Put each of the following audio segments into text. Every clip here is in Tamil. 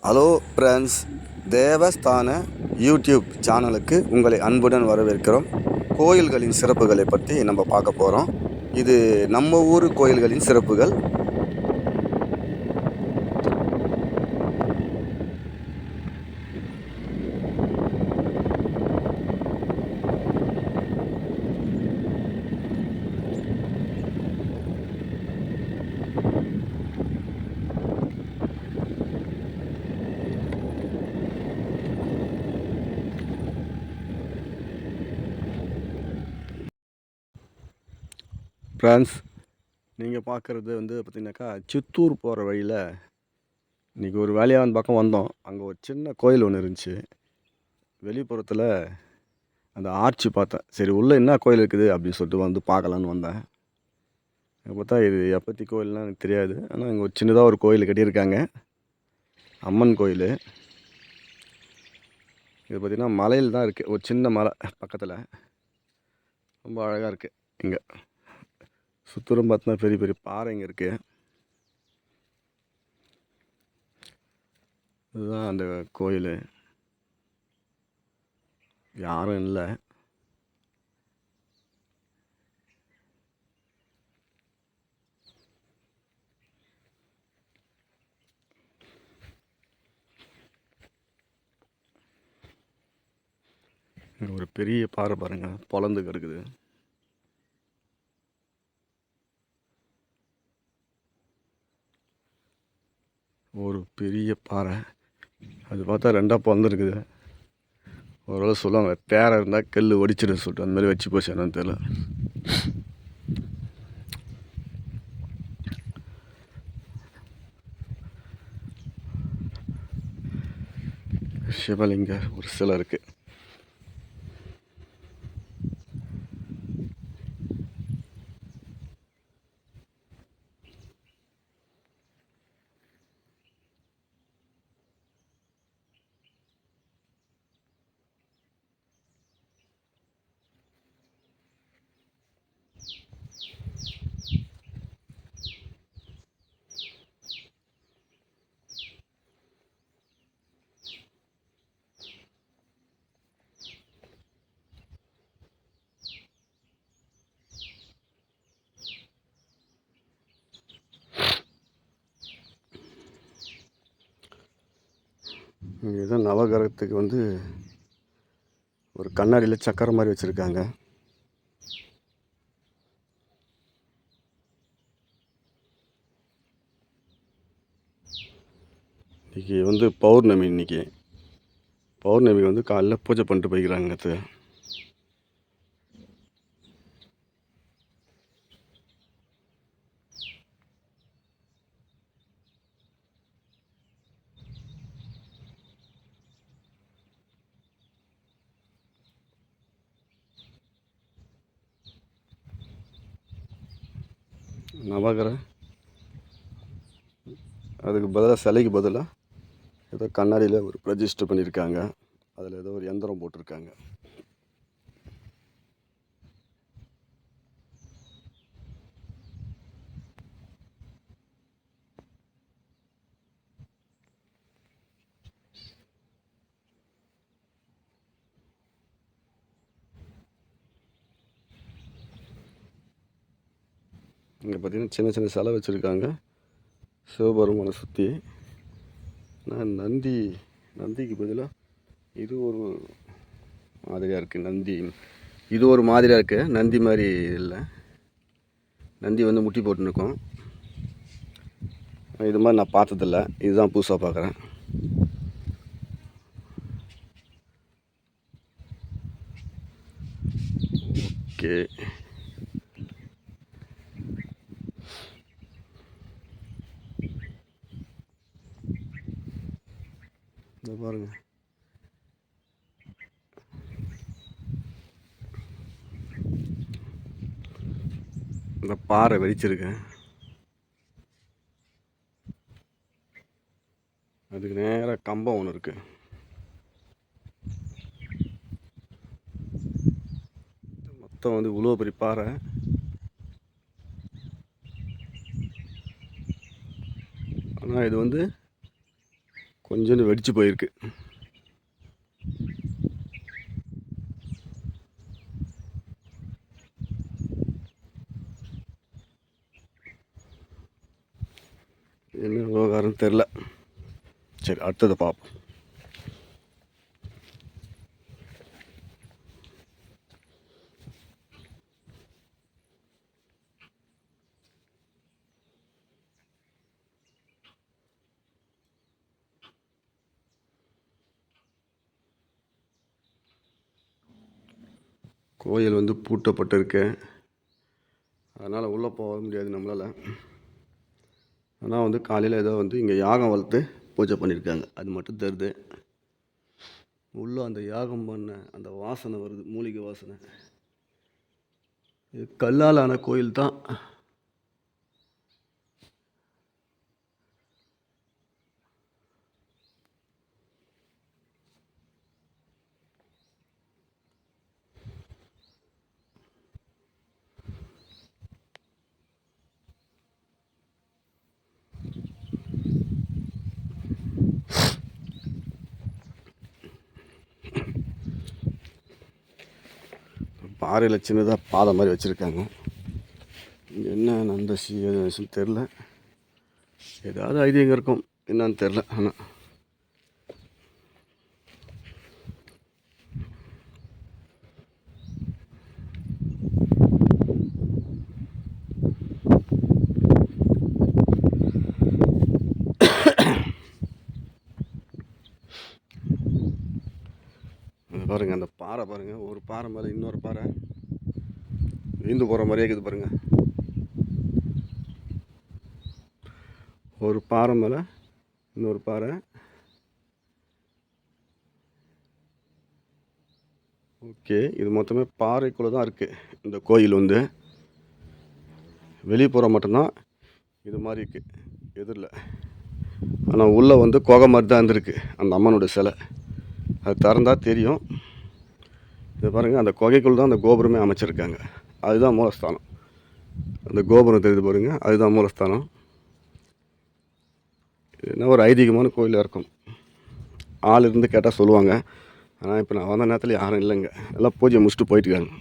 ஹலோ ஃப்ரெண்ட்ஸ், தேவஸ்தான யூடியூப் சேனலுக்கு உங்களை அன்புடன் வரவேற்கிறோம். கோயில்களின் சிறப்புகளை பற்றி நம்ம பார்க்க போகிறோம். இது நம்ம ஊர் கோயில்களின் சிறப்புகள். ஃப்ரெண்ட்ஸ், நீங்கள் பார்க்குறது பார்த்திங்கனாக்கா சித்தூர் போகிற வழியில் இன்றைக்கி ஒரு வேலையாக அந்த பக்கம் வந்தோம். அங்கே ஒரு சின்ன கோயில் ஒன்று இருந்துச்சு. வெளிப்புறத்தில் அந்த ஆர்ச்சி பார்த்தேன். சரி, உள்ளே என்ன கோயில் இருக்குது அப்படின்னு சொல்லிட்டு பார்க்கலான்னு வந்தேன். பார்த்தா இது எப்பத்தி கோயில்னால் எனக்கு தெரியாது. ஆனால் இங்கே ஒரு சின்னதாக ஒரு கோயில் கட்டியிருக்காங்க, அம்மன் கோயில். இது பார்த்திங்கன்னா மலையில் தான் இருக்குது, ஒரு சின்ன மலை பக்கத்தில். ரொம்ப அழகாக இருக்குது. இங்கே சுற்றுலும் பார்த்தோன்னா பெரிய பெரிய பாறைங்க இருக்குது. இதுதான் அந்த கோயில். யாரும் இல்லை. ஒரு பெரிய பாறை பாருங்கள், பொழந்து கிடக்குது. ஒரு பெரிய பாறை, அது பார்த்தா ரெண்டாக பொழந்துருக்குது. ஓரளவு சொல்லுவாங்க, தேரை இருந்தால் கல் ஒடிச்சிடும் சொல்லிட்டு அந்த மாதிரி வச்சு போச்சு. என்னன்னு தெரியல. சிவலிங்க ஒரு சிலை இருக்குது. இதுதான் நவகிரகத்துக்கு ஒரு கண்ணாடியில் சக்கரை மாதிரி வச்சுருக்காங்க. இன்றைக்கி பௌர்ணமி. இன்றைக்கி பௌர்ணமி காலைல பூஜை பண்ணிட்டு போய்க்கிறாங்க. நவகிரகம் அதுக்கு பதிலாக, சிலைக்கு பதிலாக ஏதோ கண்ணாடியில் ஒரு ப்ரொஜெஸ்டர் பண்ணியிருக்காங்க. அதில் ஏதோ ஒரு எந்திரம் போட்டிருக்காங்க. இங்கே பார்த்திங்கன்னா சின்ன சின்ன சிலை வச்சுருக்காங்க சிவபெருமானை சுற்றி. ஆனால் நந்திக்கு பதிலாக இது ஒரு மாதிரியாக இருக்குது. இது ஒரு மாதிரியாக இருக்குது. நந்தி மாதிரி இல்லை. நந்தி முட்டி போட்டுன்னு இருக்கும். இது மாதிரி நான் பார்த்ததில்ல. இதுதான் புதுசாக பார்க்குறேன். ஓகே, இந்த பாருங்க, இந்த பாறை வெடிச்சிருக்கேன். அதுக்கு நேராக கம்பம் ஒன்று இருக்குது. மொத்தம் இவ்வளோ பெரிய பாறை. ஆனால் இது கொஞ்சோண்டு வெடிச்சு போயிருக்கு. என்ன விவகாரம் தெரில. சரி, அடுத்ததை பார்ப்போம். கோயில் வந்து பூட்டப்பட்டிருக்கு, அதனால் உள்ளே போக முடியாது நம்மளால். ஆனால் வந்து காலையில் ஏதோ வந்து இங்கே யாகம் வளர்த்து பூஜை பண்ணியிருக்காங்க, அது மட்டும் தெரியுது. உள்ளே அந்த யாகம் பண்ண அந்த வாசனை வருது, மூலிகை வாசனை. இது கல்லால் ஆன கோயில் தான். பாறையில் சின்னதாக பாதை மாதிரி வச்சுருக்காங்க. என்ன நந்தசி ஏதாச்சும் தெரில, ஏதாவது ஐதீகம் இருக்கும், என்னன்னு தெரில. ஆனால் பாருங்கள், அந்த பாறை பாருங்கள், ஒரு பாறை மேலே இன்னொரு பாறை வீந்து போகிற மாதிரியே இருக்குது பாருங்கள். ஒரு பாறை மேலே இன்னொரு பாறை. ஓகே, இது மொத்தமே பாறைக்குள்ளே தான் இருக்குது இந்த கோயில். வந்து வெளிப்புறம் மட்டும்தான் இது மாதிரி இருக்குது எதிரில். ஆனால் உள்ளே வந்து குகை மாதிரி தான் இருந்திருக்கு அந்த அம்மனோட சிலை. அது திறந்தால் தெரியும். இது பாருங்கள், அந்த குகைக்குள் தான் அந்த கோபுரமே அமைச்சிருக்காங்க. அதுதான் மூலஸ்தானம். அந்த கோபுரம் தெரியுது பாருங்கள், அதுதான் மூலஸ்தானம். என்ன ஒரு ஐதீகமான கோயிலாக இருக்கும். ஆள் இருந்து கேட்டால் சொல்லுவாங்க. ஆனால் இப்போ நான் வந்த நேரத்தில் யாரும் இல்லைங்க, எல்லாம் பூஜை முடிச்சுட்டு போயிட்டுருக்காங்க.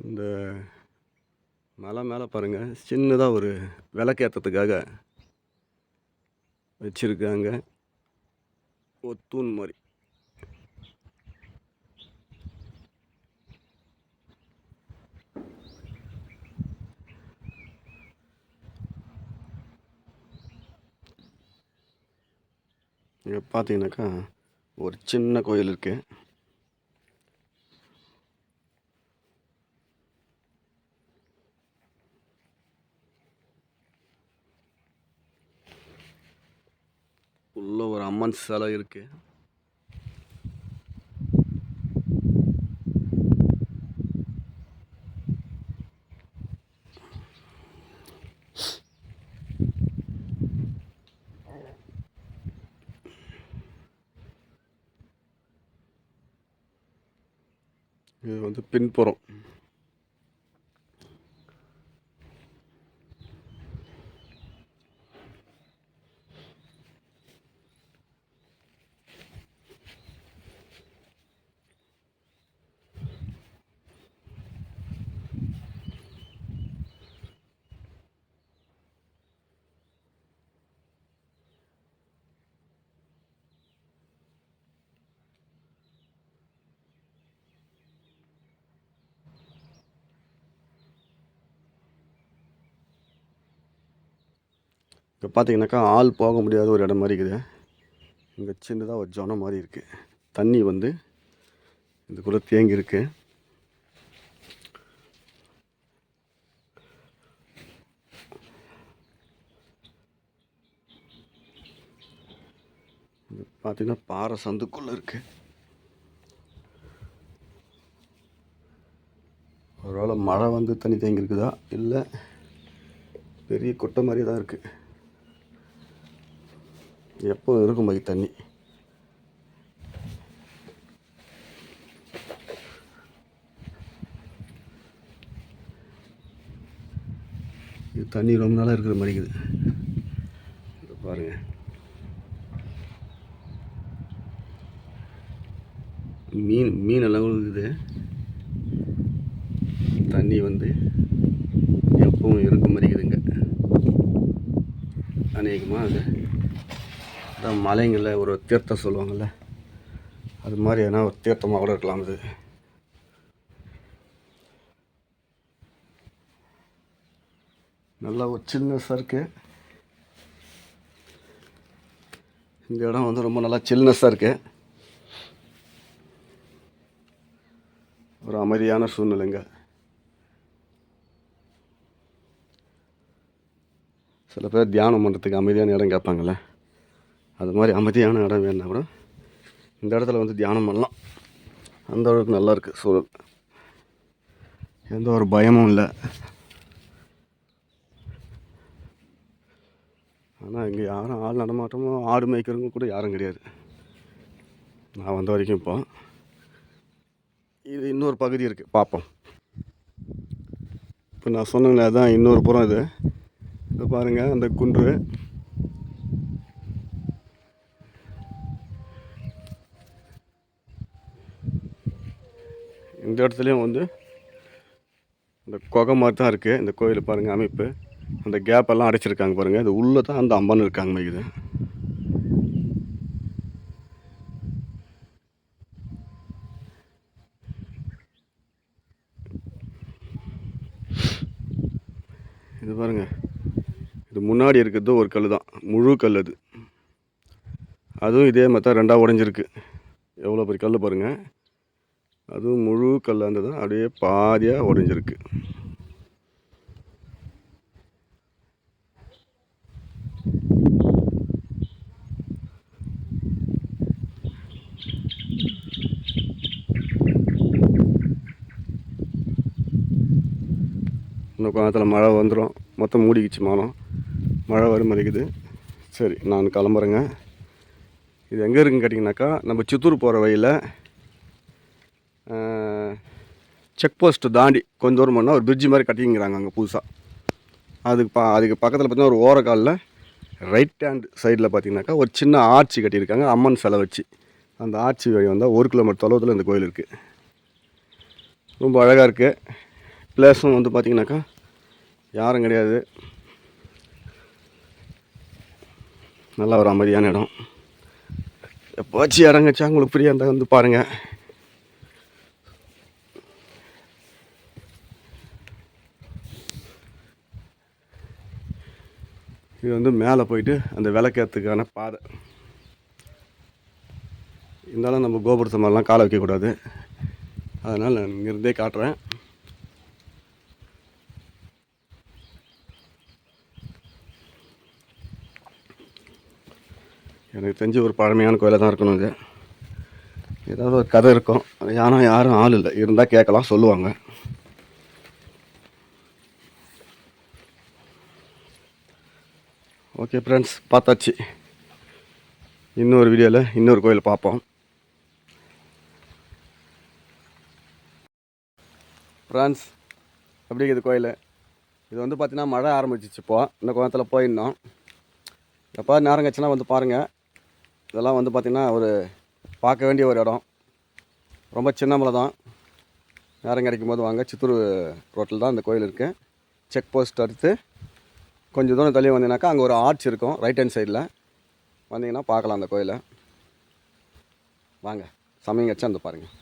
இந்த மலை மேலே பாருங்கள், சின்னதாக ஒரு விளக்கேற்றத்துக்காக வச்சுருக்காங்க ஒரு தூண் மாதிரி. இங்கே பார்த்தீங்கன்னாக்கா ஒரு சின்ன கோயில் இருக்குது. உள்ள ஒரு அம்மன் சிலை இருக்குது. இது வந்து பின்புறம். இப்போ பார்த்தீங்கன்னாக்கா ஆள் போக முடியாத ஒரு இடம் மாதிரி இருக்குது. இங்கே சின்னதாக ஒரு ஜனம் மாதிரி இருக்குது. தண்ணி வந்து இதுக்குள்ளே தேங்கி இருக்கு. இது பார்த்தீங்கன்னா பாறை சந்துக்குள்ளே இருக்குது. ஒருவேளை மழை வந்து தண்ணி தேங்கி இருக்குதா, இல்லை பெரிய கொட்டை மாதிரி தான் இருக்குது. எப்போ இருக்கும் போய் தண்ணி. இது தண்ணி ரொம்ப நாளாக இருக்கிற மாதிரி இருக்குது. இதை பாருங்கள், மீனெல்லாம் இருக்குது. தண்ணி வந்து எப்பவும் இருக்க மாதிரி இருக்குதுங்க. அநேகமாக அது அதான் மலைங்களில் ஒரு தீர்த்தம் சொல்லுவாங்கள்ல, அது மாதிரி எதனா ஒரு தீர்த்தமாக கூட இருக்கலாம். இது நல்லா ஒரு சில்னஸாக இருக்குது. இந்த இடம் வந்து ரொம்ப நல்லா சில்னஸாக இருக்குது. ஒரு அமைதியான சூழ்நிலைங்க. சில பேர் தியானம் பண்ணுறதுக்கு அமைதியான இடம் கேட்பாங்கள்ல, அது மாதிரி அமைதியான இடம் வேணுன்னா கூட இந்த இடத்துல வந்து தியானம் பண்ணலாம். அந்த அளவுக்கு நல்லா இருக்குது சூழல். எந்த ஒரு பயமும் இல்லை. ஆனால் இங்கே யாரும் ஆள் நடமாட்டமும் ஆடு மேய்க்கிறவங்க கூட யாரும் கிடையாது நான் வந்த வரைக்கும். இப்போ இது இன்னொரு பகுதி இருக்குது, பார்ப்போம். இப்போ நான் சொன்னேன் அதுதான் இன்னொரு புறம். இது இதை பாருங்கள், அந்த குன்று. இந்த இடத்துலையும் வந்து இந்த குகை மாதிரி தான் இருக்குது இந்த கோயில். பாருங்கள் அமைப்பு, அந்த கேப்பெல்லாம் அடைச்சிருக்காங்க பாருங்கள். இது உள்ளே தான் அந்த அம்மன் இருக்காங்க மேய்க்குது. இது பாருங்கள், இது முன்னாடி இருக்கிறது ஒரு கல் தான், முழு கல். அது அதுவும் இதே மாதிரி தான் ரெண்டாக உடஞ்சிருக்கு. எவ்வளோ பெரிய கல் பாருங்கள். அதுவும் முழு கல்லாக இருந்தது, அப்படியே பாதியாக உடஞ்சிருக்கு. இன்னும் கொஞ்சத்தில் மழை வந்துடும். மொத்தம் மூடிக்கிச்சு மானம், மழை வர மாதிரிக்குது. சரி, நான் கிளம்புறேங்க. இது எங்கே இருக்குன்னு கேட்டிங்கனாக்கா, நம்ம சித்தூர் போகிற வழியில் செக் போஸ்ட்டு தாண்டி கொஞ்சம் தூரம் பண்ணால் ஒரு பிரிட்ஜு மாதிரி கட்டிங்கிறாங்க அங்கே புதுசாக. அதுக்கு பக்கத்தில் பார்த்திங்கன்னா ஒரு ஓரக்காலில் ரைட் ஹேண்ட் சைடில் பார்த்திங்கனாக்கா ஒரு சின்ன ஆர்ச்சி கட்டியிருக்காங்க, அம்மன் சிலை வச்சு. அந்த ஆர்ச்சி வழி வந்தால் 1 கிலோமீட்டர் தொலைவில் இந்த கோயில் இருக்குது. ரொம்ப அழகாக இருக்குது. பிளேஸும் வந்து பார்த்திங்கனாக்கா யாரும் கிடையாது, நல்லா ஒரு அமைதியான இடம். எப்போச்சும் இறங்கச்சா உங்களுக்கு ஃப்ரீயாக இருந்தால் வந்து பாருங்கள். இது வந்து மேலே போயிட்டு அந்த விளக்கேற்றுக்கான பாதை. இருந்தாலும் நம்ம கோபுரத்து மாதிரிலாம் காலை வைக்கக்கூடாது, அதனால் நான் இங்கிருந்தே காட்டுறேன். எனக்கு தெரிஞ்சு ஒரு பழமையான கோயிலாக தான் இருக்கணும். இது ஏதாவது ஒரு கதை இருக்கும், ஆனால் யாரும் ஆள் இல்லை. இருந்தால் கேட்கலாம், சொல்லுவாங்க. ஓகே ஃப்ரெண்ட்ஸ், பார்த்தாச்சு. இன்னொரு வீடியோவில் இன்னொரு கோயில் பார்ப்போம். ஃப்ரெண்ட்ஸ், எப்படி இருக்குது கோயில்? இது வந்து பார்த்திங்கன்னா மழை ஆரம்பிச்சிச்சு. இப்போது இந்த கோயத்தில் போயிருந்தோம். எப்போ நேரம் கழிச்சுனா வந்து பாருங்கள். இதெல்லாம் வந்து பார்த்திங்கன்னா ஒரு பார்க்க வேண்டிய ஒரு இடம். ரொம்ப சின்ன மலை தான். நேரம் கிடைக்கும் போது வாங்க. சித்தூர் ரோட்டில் தான் இந்த கோயில் இருக்குது. செக் போஸ்ட் அடுத்து கொஞ்சம் தூரம் தள்ளி வந்தீங்கன்னாக்கா அங்கே ஒரு ஆர்ச் இருக்கும், ரைட் ஹேண்ட் சைடில் வந்தீங்கன்னா பார்க்கலாம் அந்த கோயிலை. வாங்க, சமயம் கழிச்சா வந்து பாருங்கள்.